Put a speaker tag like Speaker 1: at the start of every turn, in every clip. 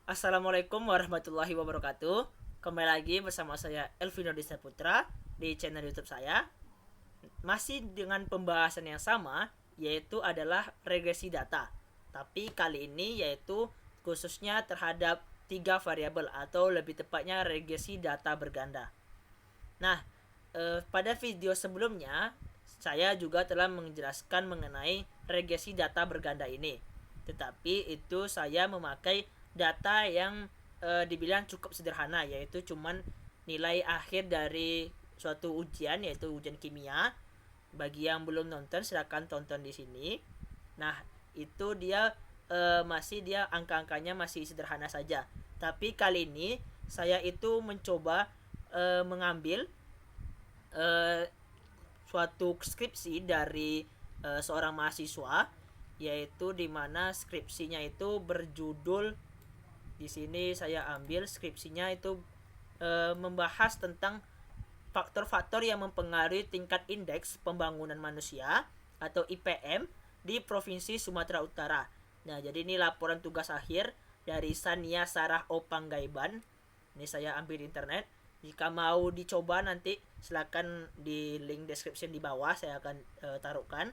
Speaker 1: Assalamualaikum warahmatullahi wabarakatuh. Kembali lagi bersama saya Elvino Disa Putra di channel YouTube saya. Masih dengan pembahasan yang sama, yaitu adalah regresi data. Tapi kali ini yaitu khususnya terhadap 3 variabel atau lebih tepatnya regresi data berganda. Nah, pada video sebelumnya saya juga telah menjelaskan mengenai regresi data berganda ini. Tetapi itu saya memakai data yang dibilang cukup sederhana, yaitu cuman nilai akhir dari suatu ujian, yaitu ujian kimia. Bagi yang belum nonton silakan tonton di sini. Nah, itu dia masih dia angka-angkanya masih sederhana saja. Tapi kali ini saya itu mencoba mengambil uh, suatu skripsi dari seorang mahasiswa, yaitu dimana skripsinya itu berjudul, di sini saya ambil skripsinya itu membahas tentang faktor-faktor yang mempengaruhi tingkat indeks pembangunan manusia atau IPM di Provinsi Sumatera Utara. Nah, jadi ini laporan tugas akhir dari Sania Sarah Opanggaiban. Ini saya ambil di internet. Jika mau dicoba nanti silakan di link description di bawah saya akan taruhkan.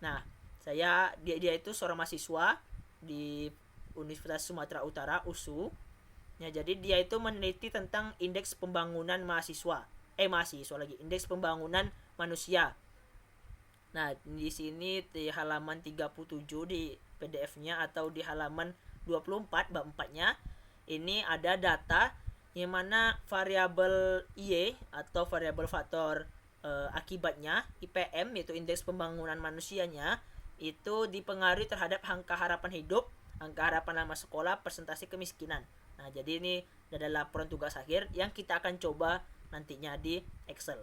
Speaker 1: Nah, dia itu seorang mahasiswa di Universitas Sumatera Utara USU. Ya, jadi dia itu meneliti tentang indeks pembangunan indeks pembangunan manusia. Nah, di sini di halaman 37 di PDF-nya atau di halaman 24 bab 4-nya ini ada data yang mana variabel Y atau variabel faktor akibatnya IPM, yaitu indeks pembangunan manusianya, itu dipengaruhi terhadap angka harapan hidup, angka harapan lama sekolah, persentase kemiskinan. Nah, jadi ini adalah laporan tugas akhir yang kita akan coba nantinya di Excel.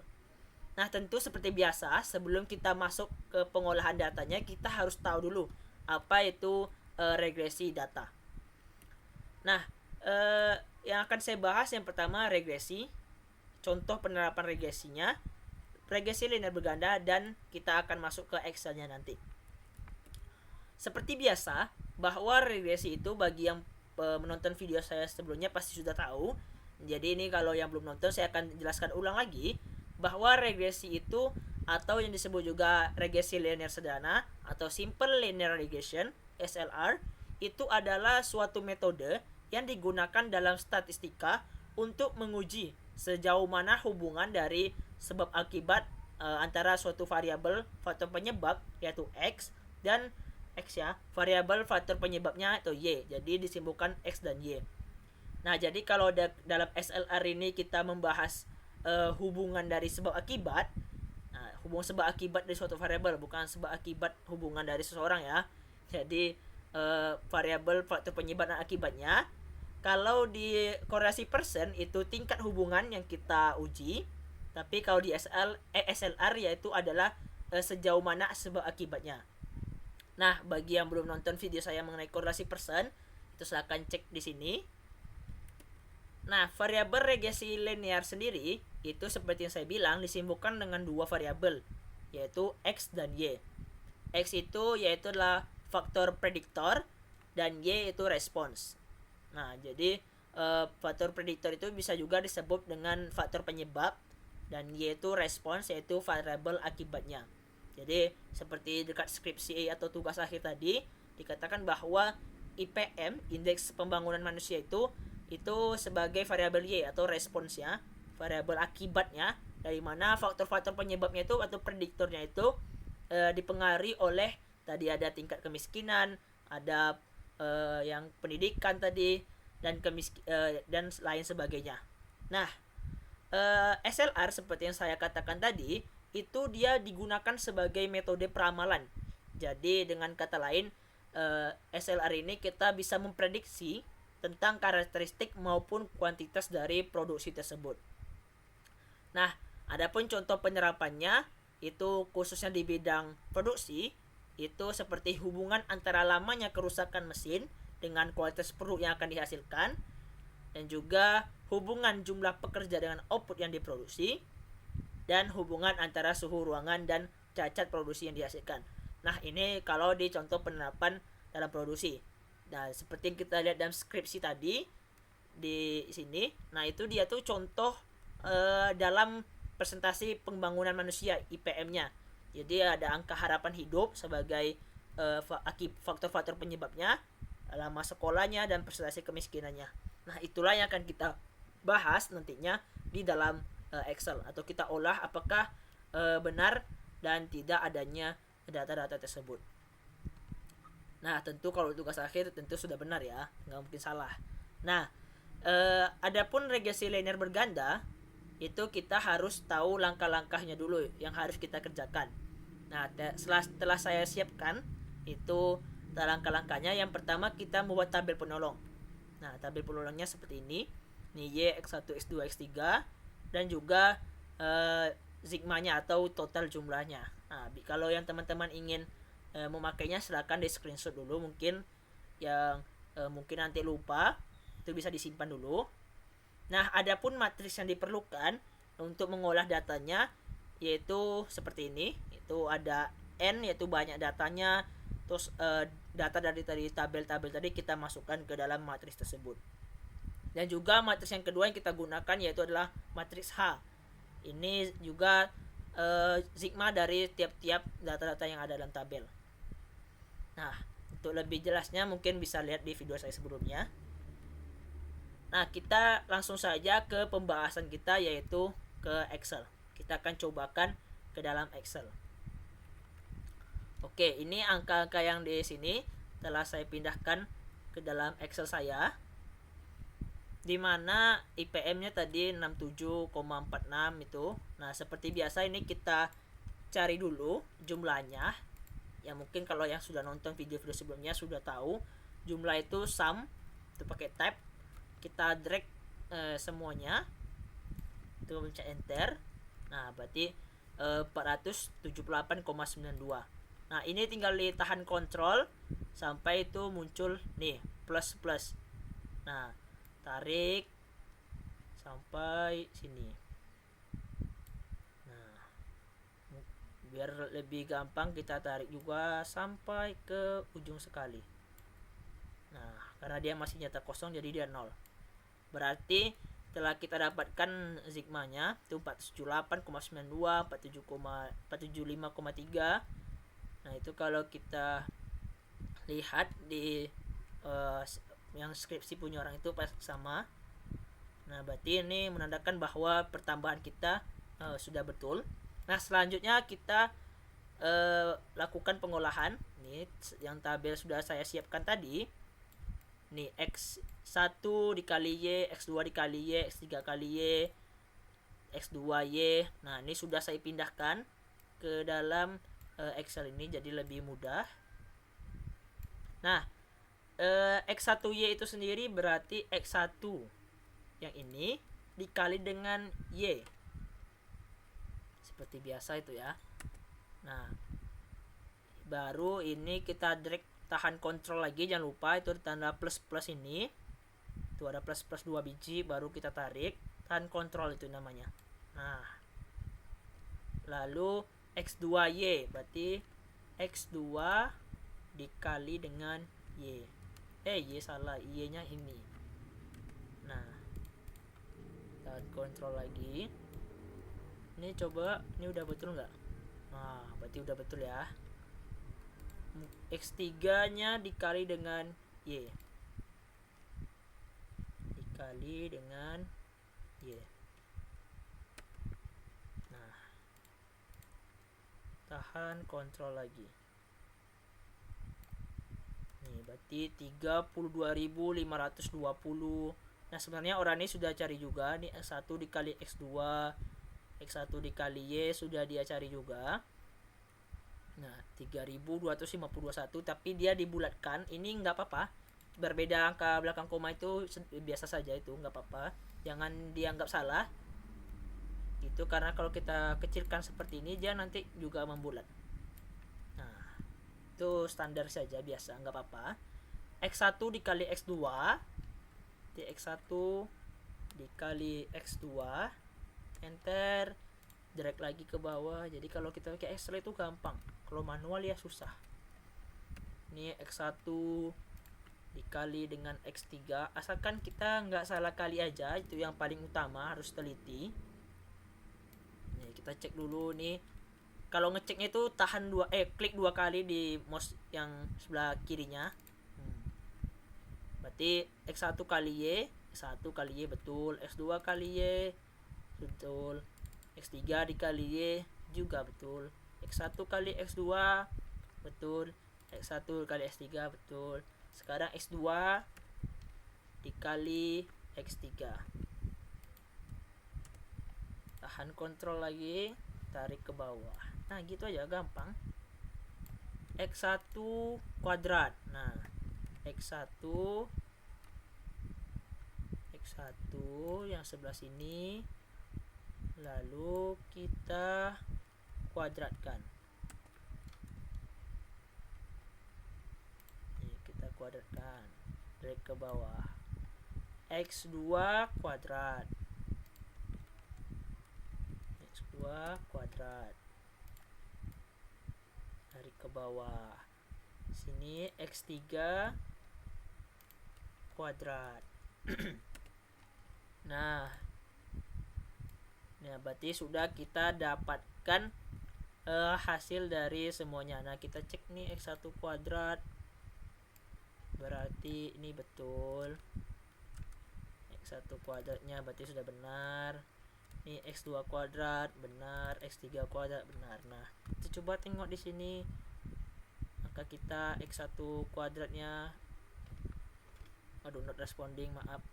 Speaker 1: Nah, tentu seperti biasa, sebelum kita masuk ke pengolahan datanya, kita harus tahu dulu apa itu regresi data. Nah, yang akan saya bahas yang pertama regresi, contoh penerapan regresinya, regresi linear berganda, dan kita akan masuk ke Excel-nya nanti. Seperti biasa, bahwa regresi itu bagi yang menonton video saya sebelumnya pasti sudah tahu. Jadi ini kalau yang belum nonton saya akan jelaskan ulang lagi bahwa regresi itu atau yang disebut juga regresi linear sederhana atau simple linear regression SLR itu adalah suatu metode yang digunakan dalam statistika untuk menguji sejauh mana hubungan dari sebab akibat antara suatu variabel faktor penyebab yaitu X dan variabel faktor penyebabnya atau Y. Jadi disimpulkan X dan Y. Nah, jadi kalau dalam SLR ini kita membahas hubungan dari sebab akibat, hubungan sebab akibat dari suatu variabel, bukan sebab akibat hubungan dari seseorang ya. Jadi variabel faktor penyebab dan akibatnya. Kalau di korelasi persen itu tingkat hubungan yang kita uji, tapi kalau di SLR yaitu adalah sejauh mana sebab akibatnya. Nah, bagi yang belum nonton video saya mengenai korelasi persen, itu silahkan cek di sini. Nah, variabel regresi linear sendiri itu seperti yang saya bilang disimpulkan dengan dua variabel, yaitu X dan Y. X itu yaitu adalah faktor prediktor dan Y itu respons. Nah, jadi faktor prediktor itu bisa juga disebut dengan faktor penyebab dan Y itu respons yaitu variabel akibatnya. Jadi seperti dekat skripsi atau tugas akhir tadi dikatakan bahwa IPM, indeks pembangunan manusia itu sebagai variabel Y atau responsnya, variabel akibatnya, dari mana faktor-faktor penyebabnya itu atau prediktornya itu dipengaruhi oleh tadi ada tingkat kemiskinan, ada yang pendidikan tadi dan lain sebagainya. Nah, SLR seperti yang saya katakan tadi itu dia digunakan sebagai metode peramalan. Jadi dengan kata lain SLR ini kita bisa memprediksi tentang karakteristik maupun kuantitas dari produksi tersebut. Nah, adapun contoh penerapannya itu khususnya di bidang produksi itu seperti hubungan antara lamanya kerusakan mesin dengan kualitas produk yang akan dihasilkan, dan juga hubungan jumlah pekerja dengan output yang diproduksi, dan hubungan antara suhu ruangan dan cacat produksi yang dihasilkan. Nah, ini kalau di contoh penerapan dalam produksi. Nah, seperti yang kita lihat dalam skripsi tadi di sini, nah itu dia tuh contoh dalam presentasi pembangunan manusia IPM-nya. Jadi ada angka harapan hidup sebagai faktor-faktor penyebabnya, lama sekolahnya, dan presentasi kemiskinannya. Nah, itulah yang akan kita bahas nantinya di dalam Excel, atau kita olah apakah benar dan tidak adanya data-data tersebut. Nah, tentu kalau tugas akhir tentu sudah benar ya, nggak mungkin salah. Nah, adapun regresi linear berganda itu kita harus tahu langkah-langkahnya dulu yang harus kita kerjakan. Nah, setelah saya siapkan itu langkah-langkahnya, yang pertama kita membuat tabel penolong. Nah, tabel penolongnya seperti ini. Nih Y, X1, X2, X3, dan juga sigmanya atau total jumlahnya. Nah, kalau yang teman-teman ingin memakainya, silakan di screenshot dulu, mungkin yang mungkin nanti lupa itu bisa disimpan dulu. Nah, adapun matriks yang diperlukan untuk mengolah datanya yaitu seperti ini. Itu ada N, yaitu banyak datanya, terus data dari tabel-tabel tadi kita masukkan ke dalam matriks tersebut. Dan juga matriks yang kedua yang kita gunakan yaitu adalah matriks H. Ini juga sigma dari tiap-tiap data-data yang ada dalam tabel. Nah, untuk lebih jelasnya mungkin bisa lihat di video saya sebelumnya. Nah, kita langsung saja ke pembahasan kita, yaitu ke Excel. Kita akan cobakan ke dalam Excel. Oke, ini angka-angka yang di sini telah saya pindahkan ke dalam Excel saya, di mana IPM-nya tadi 67,46 itu. Nah, seperti biasa ini kita cari dulu jumlahnya. Ya, mungkin kalau yang sudah nonton video-video sebelumnya sudah tahu jumlah itu sum, itu pakai tab, kita drag semuanya, itu pencet enter. Nah, berarti 478,92. Nah, ini tinggal ditahan kontrol sampai itu muncul nih plus. Nah, tarik sampai sini. Nah, biar lebih gampang kita tarik juga sampai ke ujung sekali. Nah, karena dia masih nyata kosong jadi dia 0. Berarti setelah kita dapatkan sigmanya itu 478,92, 475,3. Nah, itu kalau kita lihat di yang skripsi punya orang itu pas sama. Nah, berarti ini menandakan bahwa pertambahan kita sudah betul. Nah, selanjutnya kita lakukan pengolahan. Ini yang tabel sudah saya siapkan tadi. Nih, X1 dikali Y, X2 dikali Y, X3 kali Y, X2Y. Nah, ini sudah saya pindahkan ke dalam Excel ini jadi lebih mudah. Nah, X1Y itu sendiri berarti X1 yang ini dikali dengan Y. Seperti biasa itu ya. Nah, baru ini kita drag, tahan kontrol lagi, jangan lupa itu tanda plus ini. Itu ada plus 2 biji, baru kita tarik, tahan kontrol itu namanya. Nah, lalu X2Y berarti X2 dikali dengan Y. Y salah, Y nya ini. Nah, tahan kontrol lagi. Ini coba, ini udah betul nggak? Nah, berarti udah betul ya. X3 nya dikali dengan Y, dikali dengan Y. Nah, tahan kontrol lagi. Nih, berarti 32.520. Nah, sebenarnya orang ini sudah cari juga. Nih, X1 dikali X2, X1 dikali Y sudah dia cari juga. Nah, 3251, tapi dia dibulatkan. Ini nggak apa-apa. Berbeda angka belakang koma itu biasa saja, itu nggak apa-apa. Jangan dianggap salah. Itu karena kalau kita kecilkan seperti ini, dia nanti juga membulat. Nah, itu standar saja, biasa, nggak apa-apa. X1 dikali X2, di X1 dikali X2, enter, drag lagi ke bawah. Jadi kalau kita pakai Excel itu gampang, kalau manual ya susah. Ini X1 dikali dengan X3. Asalkan kita nggak salah kali aja, itu yang paling utama, harus teliti. Nih, kita cek dulu nih. Kalau ngeceknya itu klik 2 kali di mouse yang sebelah kirinya. Berarti X1 kali Y, X1 kali Y betul, X2 kali Y betul, X3 dikali Y juga betul, X1 kali X2 betul, X1 kali X3 betul. Sekarang X2 dikali X3. Tahan kontrol lagi, tarik ke bawah. Nah gitu aja, gampang. X1 kuadrat. Nah X1 yang sebelah sini, lalu kita kuadratkan. Ini kita kuadratkan, drag ke bawah. X2 kuadrat, X2 kuadrat, tarik ke bawah. Sini X3 kuadrat. Nah, berarti sudah kita dapatkan hasil dari semuanya. Nah, kita cek nih X1 kuadrat. Berarti ini betul. X1 kuadratnya berarti sudah benar. Ini X2 kuadrat benar, X3 kuadrat benar. Nah, kita coba tengok di sini. Maka kita X1 kuadratnya not responding, maaf.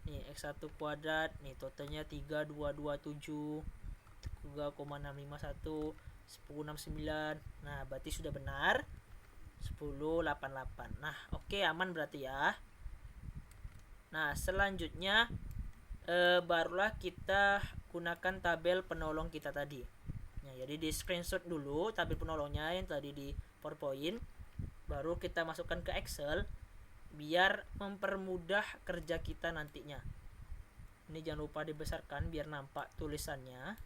Speaker 1: Nih X1 kuadrat, nih totalnya 3227, 3,651, 1069. Nah, berarti sudah benar 1088. Nah, oke, aman berarti ya. Nah, selanjutnya barulah kita gunakan tabel penolong kita tadi. Nah, jadi di screenshot dulu tabel penolongnya yang tadi di PowerPoint, baru kita masukkan ke Excel biar mempermudah kerja kita nantinya. Ini jangan lupa dibesarkan biar nampak tulisannya.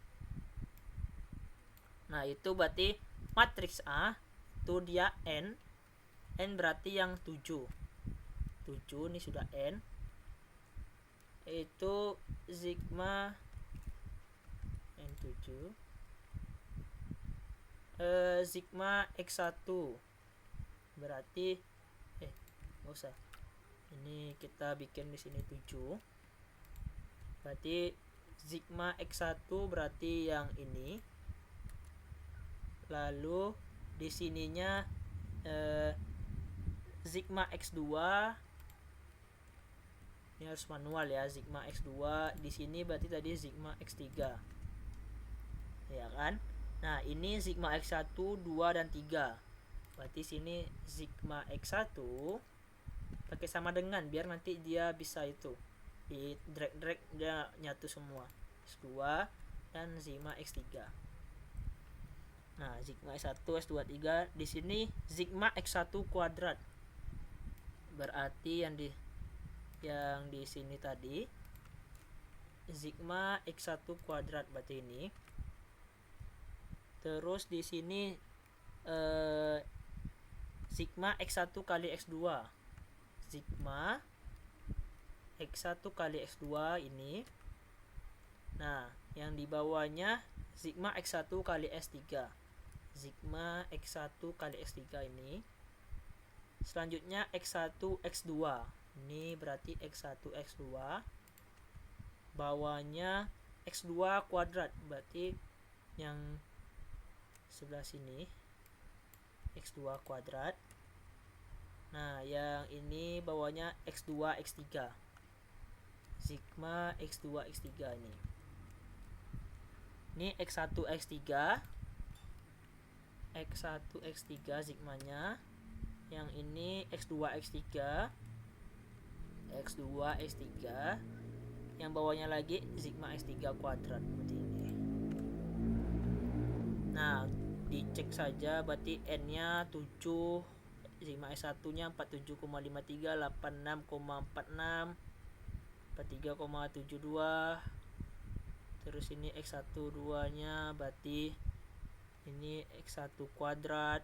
Speaker 1: Nah, itu berarti matriks A itu dia N berarti yang 7 ini sudah N, itu sigma N7 sigma X1 berarti nggak usah, ini kita bikin di sini 7. Berarti sigma X1 berarti yang ini. Lalu di sininya sigma X2, ini harus manual ya, sigma X2 di sini berarti tadi sigma X3. Ya kan? Nah, ini sigma X1, 2 dan 3. Berarti sini sigma X1 pakai sama dengan biar nanti dia bisa itu di drag dia nyatu semua, X2 dan sigma X3. Nah, sigma X1 S2 3 di sini sigma X1 kuadrat. Berarti yang di sini tadi sigma X1 kuadrat berarti ini. Terus di sini sigma X1 kali X2. Sigma X1 kali X2 ini. Nah, yang di bawahnya sigma X1 kali S3. Sigma X1 kali S3 ini. Selanjutnya X1 X2. Ini berarti X1 X2. Bawahnya X2 kuadrat. Berarti yang sebelah sini X2 kuadrat. Nah, yang ini bawahnya X2 X3. Sigma X2 X3 ini. Ini X1 X3. X1 X3 sigmanya. Yang ini X2 X3. X2 X3. Yang bawahnya lagi sigma X3 kuadrat seperti ini. Nah, dicek saja berarti N-nya 7, sigma S1 nya 47,53, 86,46, 43,72. Terus ini X1 2 nya berarti ini X1 kuadrat.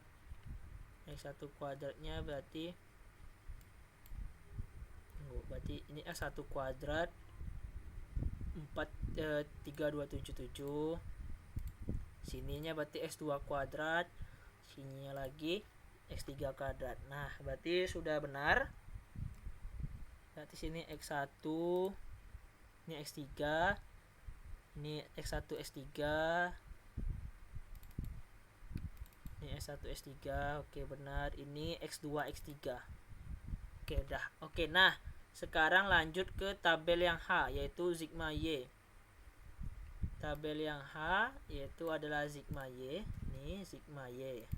Speaker 1: X1 kuadratnya berarti berarti ini X1 kuadrat 3277. Sininya berarti X2 kuadrat, sininya lagi X3 kuadrat. Nah, berarti sudah benar. Berarti sini X1, ini X3, ini X1 X3, ini X1 X3. Oke, benar. Ini X2 X3. Oke, dah. Oke, nah, sekarang lanjut ke tabel yang H, yaitu sigma Y. Tabel yang H yaitu adalah sigma Y. Ini sigma Y.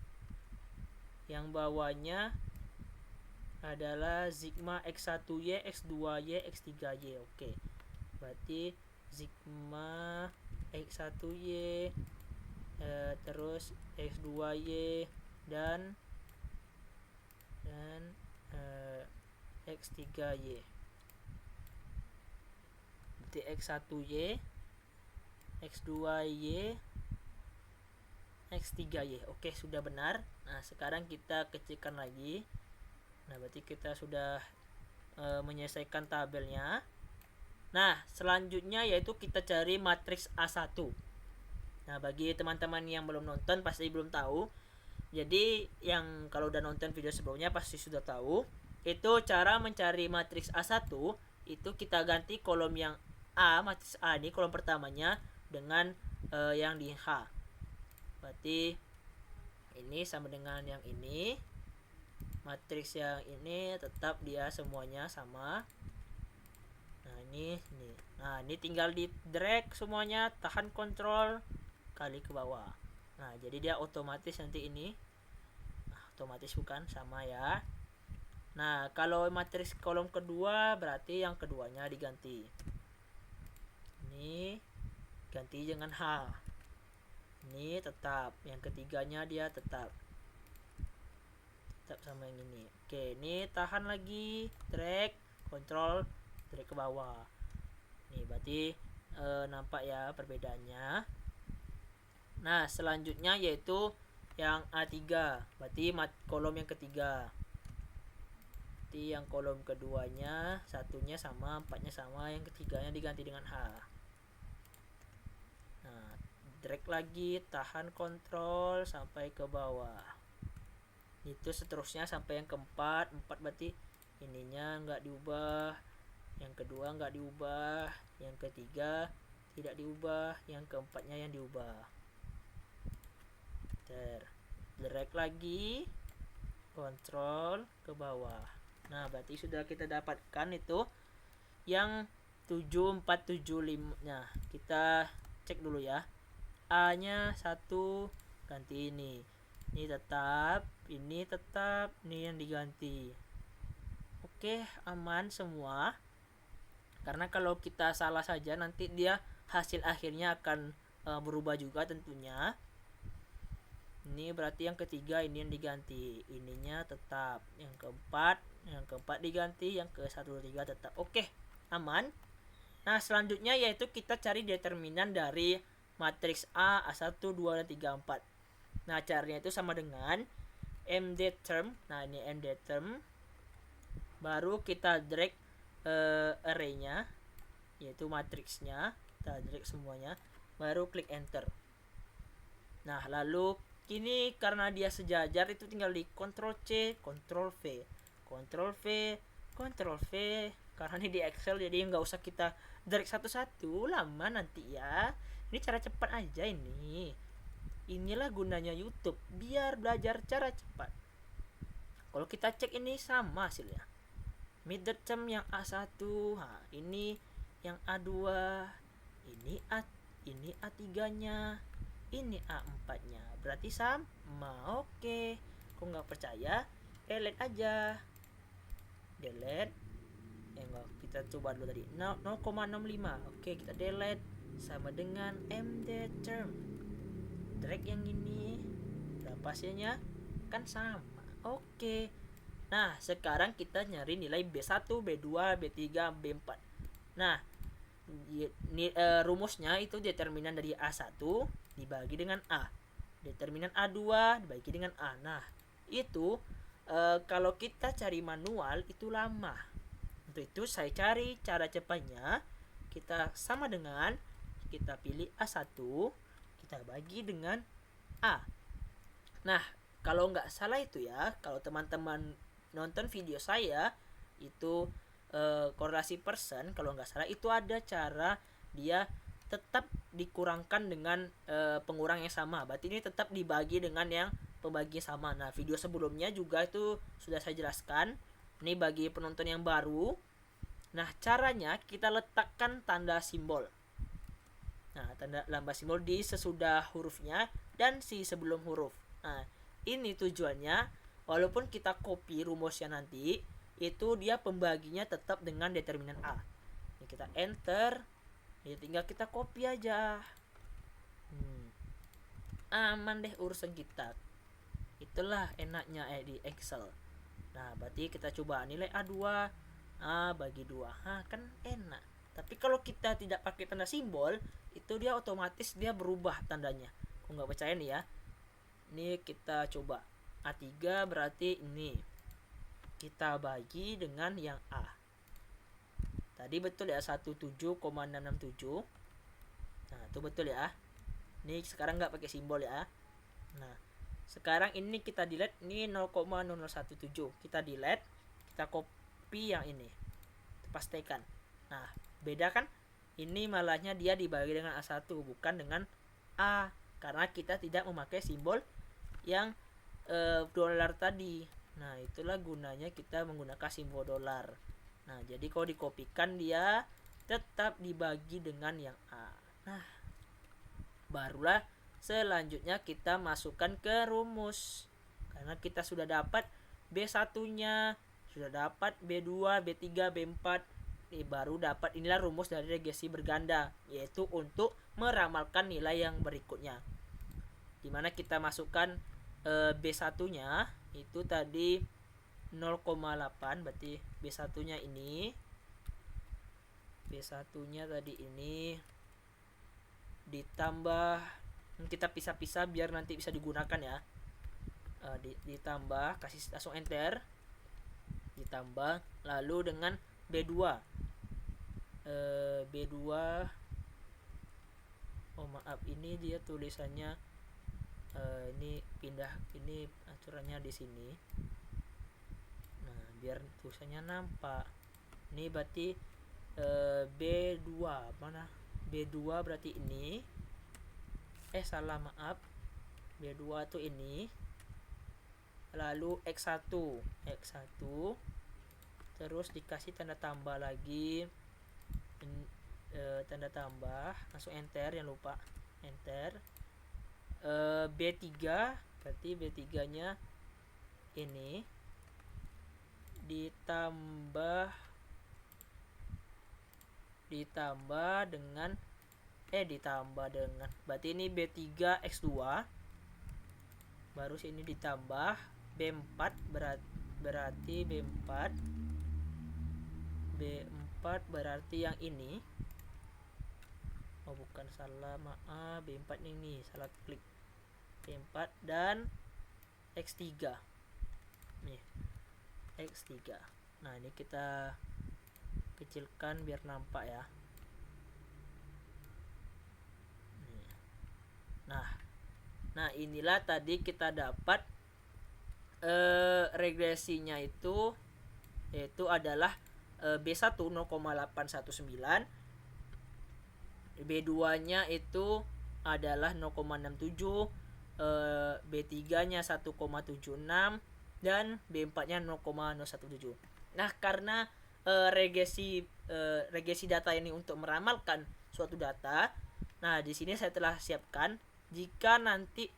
Speaker 1: Yang bawahnya adalah sigma X1Y, X2Y, X3Y. Oke. Berarti sigma X1Y, terus X2Y dan X3Y. Berarti X1Y, X2Y, X3Y. Oke, sudah benar. Nah, sekarang kita kecilkan lagi. Nah, berarti kita sudah menyelesaikan tabelnya. Nah, selanjutnya yaitu kita cari matriks A1. Nah, bagi teman-teman yang belum nonton pasti belum tahu. Jadi, yang kalau udah nonton video sebelumnya pasti sudah tahu. Itu cara mencari matriks A1 itu kita ganti kolom yang A, matriks A ini kolom pertamanya dengan yang di H. Berarti ini sama dengan yang ini. Matriks yang ini tetap dia semuanya sama. Nah, ini. Nah, ini tinggal di drag semuanya, tahan kontrol kali ke bawah. Nah, jadi dia otomatis nanti ini. Nah, otomatis bukan sama ya. Nah, kalau matriks kolom kedua berarti yang keduanya diganti. Ini ganti dengan H. Ini tetap, yang ketiganya dia tetap sama yang ini. Oke, ini tahan lagi, drag, kontrol, drag ke bawah. Nih, berarti nampak ya perbedaannya. Nah, selanjutnya yaitu yang A3, berarti kolom yang ketiga. Berarti yang kolom keduanya, satunya sama, empatnya sama, yang ketiganya diganti dengan H. Nah, drag lagi, tahan kontrol sampai ke bawah. Itu seterusnya sampai yang keempat. 4 berarti ininya nggak diubah, yang kedua nggak diubah, yang ketiga tidak diubah, yang keempatnya yang diubah. Drag lagi, kontrol ke bawah. Nah, berarti sudah kita dapatkan itu yang 7475. Nah, kita cek dulu ya. A nya 1 ganti ini. Ini tetap, ini yang diganti. Oke, aman semua. Karena kalau kita salah saja nanti dia hasil akhirnya akan berubah juga tentunya. Ini berarti yang ketiga ini yang diganti, ininya tetap. Yang keempat diganti, yang ke-1, 2, 3 tetap. Oke, aman. Nah, selanjutnya yaitu kita cari determinan dari matriks A, A1, 2, dan 3, 4. Nah, caranya itu sama dengan MD term. Nah, ini MD term. Baru kita drag array-nya, yaitu matriksnya. Kita drag semuanya. Baru klik enter. Nah, lalu ini karena dia sejajar itu tinggal di Ctrl C, Ctrl V, Ctrl V, Ctrl V. Karena ini di Excel jadi nggak usah kita drag satu-satu, lama nanti ya. Ini cara cepat aja ini. Inilah gunanya YouTube, biar belajar cara cepat. Kalau kita cek ini sama hasilnya. Middle term yang A1, ini yang A2, ini A3-nya, ini A4-nya. Berarti sama. Oke. Kok nggak percaya? Delete aja. Delete. Enggak, kita coba dulu tadi. 0,65. Oke, kita delete. Sama dengan MD term. Drag yang ini. Berapa hasilnya? Kan sama. Oke. Nah, sekarang kita nyari nilai B1, B2, B3, B4. Nah, rumusnya itu determinan dari A1 dibagi dengan A. Determinan A2 dibagi dengan A. Nah, itu kalau kita cari manual itu lama. Untuk itu saya cari cara cepatnya. Kita sama dengan, kita pilih A1, kita bagi dengan A. Nah, kalau nggak salah itu ya, kalau teman-teman nonton video saya itu korelasi persen, kalau nggak salah itu ada cara dia tetap dikurangkan dengan pengurang yang sama. Berarti ini tetap dibagi dengan yang pembagi sama. Nah, video sebelumnya juga itu sudah saya jelaskan. Ini bagi penonton yang baru. Nah, caranya kita letakkan tanda simbol. Nah, tanda lambang simbol di sesudah hurufnya dan si sebelum huruf. Nah, ini tujuannya, walaupun kita copy rumusnya nanti, itu dia pembaginya tetap dengan determinan A. Ini kita enter, ya tinggal kita copy aja. Aman deh urusan kita. Itulah enaknya di Excel. Nah, berarti kita coba nilai A2, A bagi 2. Kan enak. Tapi kalau kita tidak pakai tanda simbol, itu dia otomatis dia berubah tandanya. Kok nggak percaya nih ya. Ini kita coba. A3 berarti ini. Kita bagi dengan yang A. Tadi betul ya 17,667. Nah, itu betul ya. Ini sekarang nggak pakai simbol ya. Nah, sekarang ini kita delete, ini 0,0017. Kita delete, kita copy yang ini. Pastikan. Nah, beda kan? Ini malahnya dia dibagi dengan A1 bukan dengan A, karena kita tidak memakai simbol yang dolar tadi. Nah, itulah gunanya kita menggunakan simbol dolar. Nah, jadi kalau dikopikan dia tetap dibagi dengan yang A. Nah, barulah selanjutnya kita masukkan ke rumus. Karena kita sudah dapat B1-nya, sudah dapat B2, B3, B4, baru dapat inilah rumus dari regresi berganda, yaitu untuk meramalkan nilai yang berikutnya. Dimana kita masukkan B1-nya itu tadi 0,8, berarti B1-nya ini. B1-nya tadi ini ditambah, kita pisah-pisah biar nanti bisa digunakan ya. Ditambah, kasih langsung enter. Ditambah lalu dengan B2. B2 oh maaf, ini dia tulisannya ini pindah, ini aturannya di sini. Nah, biar tulisannya nampak. Ini berarti B2 mana? B2 berarti ini. Salah, maaf. B2 tuh ini. Lalu X1. Terus dikasih tanda tambah lagi. Tanda tambah, langsung enter, jangan lupa enter. B3 berarti B3-nya ini ditambah dengan berarti ini B3 X2, baru sini ditambah B4 berarti B4 berarti yang ini. Oh bukan, salah, maaf, B4 ini salah klik. B4 dan X3 nih, X3. Nah, ini kita kecilkan biar nampak ya. Nah inilah tadi kita dapat regresinya itu, yaitu adalah B1 0,819, B2-nya itu adalah 0,67, B3-nya 1,76 dan B4-nya 0,017. Nah, karena regresi data ini untuk meramalkan suatu data. Nah, di sini saya telah siapkan jika nanti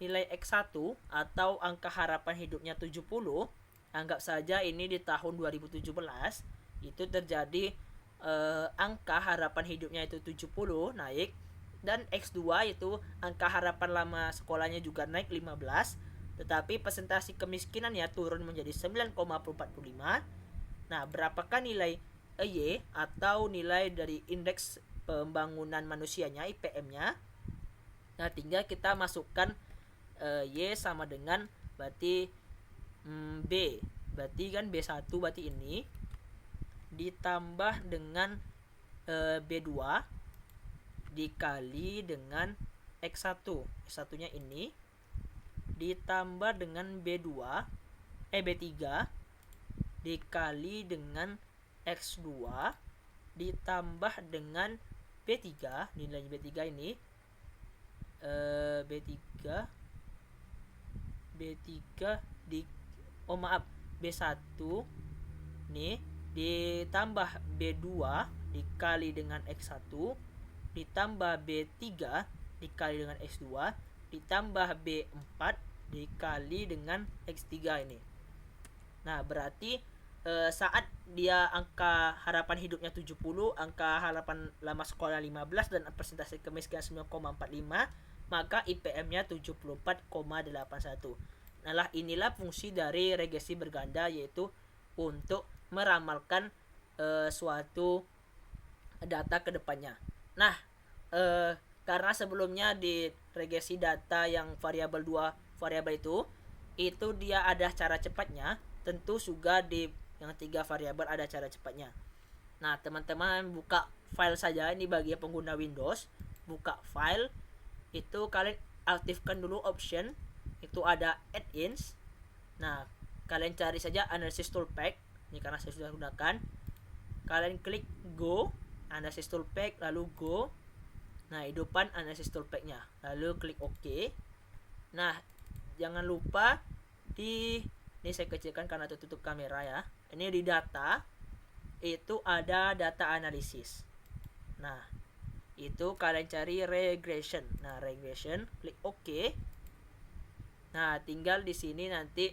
Speaker 1: nilai X1 atau angka harapan hidupnya 70, anggap saja ini di tahun 2017 itu terjadi angka harapan hidupnya itu 70 naik, dan X2 itu angka harapan lama sekolahnya juga naik 15, tetapi presentasi kemiskinannya turun menjadi 9,45. Nah, berapakah nilai Y atau nilai dari indeks pembangunan manusianya, IPM-nya? Nah, tinggal kita masukkan Y sama dengan berarti B. Berarti kan B1 berarti ini ditambah dengan B2 dikali dengan X1. X1-nya ini ditambah dengan B3 dikali dengan X2 ditambah dengan B3, nilai B3 ini B3 di B1 nih ditambah B2 dikali dengan X1 ditambah B3 dikali dengan X2 ditambah B4 dikali dengan X3 ini. Nah, berarti saat dia angka harapan hidupnya 70, angka harapan lama sekolah 15 dan persentase kemiskinan 9,45, maka IPM-nya 74,81. Nah, inilah fungsi dari regresi berganda, yaitu untuk meramalkan suatu data ke depannya. Nah, karena sebelumnya di regresi data yang variabel 2 variabel itu dia ada cara cepatnya, tentu juga di yang 3 variabel ada cara cepatnya. Nah, teman-teman buka file saja, ini bagi pengguna Windows, buka file, itu kalian aktifkan dulu option, itu ada add-ins. Nah, kalian cari saja analysis toolpath, ini karena saya sudah gunakan. Kalian klik go, analysis toolpath, lalu go. Nah, hidupkan analysis toolpath-nya, lalu klik OK. Nah, jangan lupa ini saya kecilkan karena tutup kamera ya. Ini di data itu ada data analisis. Nah, itu kalian cari regression. Nah, regression, klik OK. Nah, tinggal di sini nanti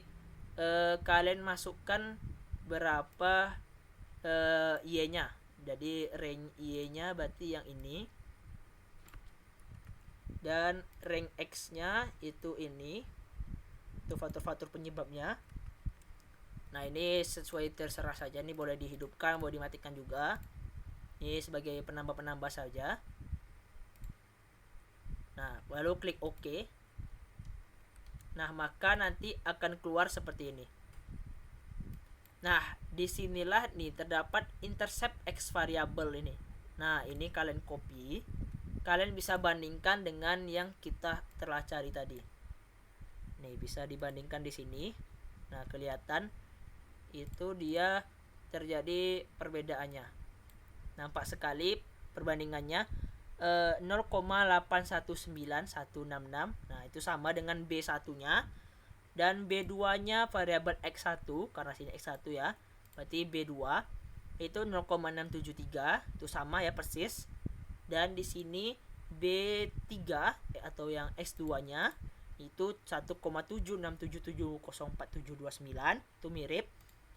Speaker 1: kalian masukkan berapa Y-nya. Jadi range Y-nya berarti yang ini. Dan rank X-nya itu ini. Itu faktor-faktor penyebabnya. Nah, ini sesuai terserah saja, ini boleh dihidupkan, boleh dimatikan juga. Ini sebagai penambah-penambah saja. Nah, lalu klik OK. Nah, maka nanti akan keluar seperti ini. Nah, disinilah nih terdapat intercept X variable ini. Nah, ini kalian copy. Kalian bisa bandingkan dengan yang kita telah cari tadi. Nih, bisa dibandingkan di sini. Nah, kelihatan itu dia terjadi perbedaannya. Nampak sekali perbandingannya 0,819166. Nah, itu sama dengan B1-nya. Dan B2-nya variabel X1, karena sini X1 ya. Berarti B2 itu 0,673, itu sama ya persis. Dan di sini B3 atau yang X2-nya itu 1,767704,729, itu mirip.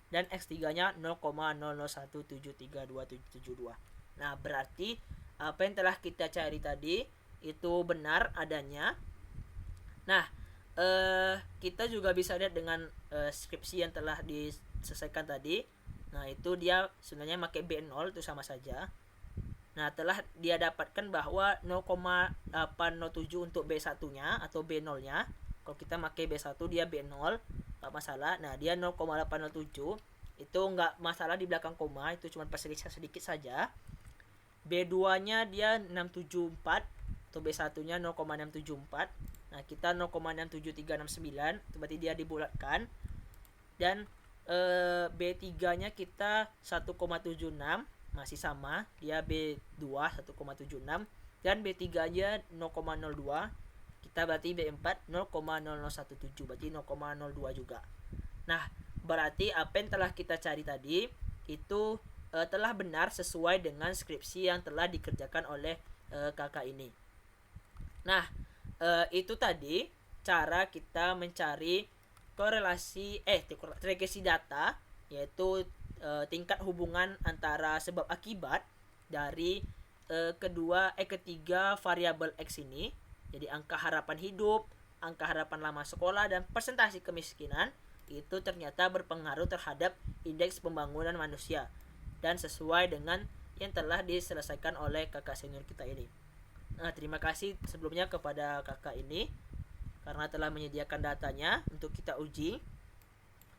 Speaker 1: Dan X3-nya 0,00173272. Nah, berarti apa yang telah kita cari tadi itu benar adanya. Nah, kita juga bisa lihat dengan skripsi yang telah diselesaikan tadi. Nah, itu dia sebenarnya pakai B0, itu sama saja. Nah, telah dia dapatkan bahwa 0,807 untuk B1-nya atau B0-nya. Kalau kita pakai B1 dia B0, enggak masalah. Nah, dia 0,807 itu enggak masalah di belakang koma, itu cuma perselisih sedikit saja. B2-nya dia 674 atau B1-nya 0,674. Nah, kita 0,67369, itu berarti dia dibulatkan. Dan B3-nya kita 1,76, masih sama, dia B2 1,76, dan B3-nya 0,02. Kita berarti B4 0,0017, berarti 0,02 juga. Nah, berarti apa yang telah kita cari tadi itu telah benar sesuai dengan skripsi yang telah dikerjakan oleh kakak ini. Nah, itu tadi cara kita mencari korelasi regresi data, yaitu tingkat hubungan antara sebab akibat dari ketiga variabel X ini. Jadi angka harapan hidup, angka harapan lama sekolah, dan persentase kemiskinan itu ternyata berpengaruh terhadap indeks pembangunan manusia, dan sesuai dengan yang telah diselesaikan oleh kakak senior kita ini. Nah, terima kasih sebelumnya kepada kakak ini karena telah menyediakan datanya untuk kita uji.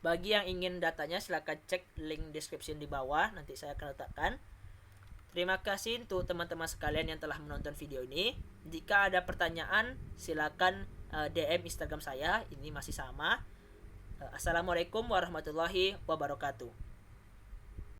Speaker 1: Bagi yang ingin datanya silahkan cek link description di bawah, nanti saya akan letakkan. Terima kasih untuk teman-teman sekalian yang telah menonton video ini. Jika ada pertanyaan silakan DM Instagram saya, ini masih sama. Assalamualaikum warahmatullahi wabarakatuh.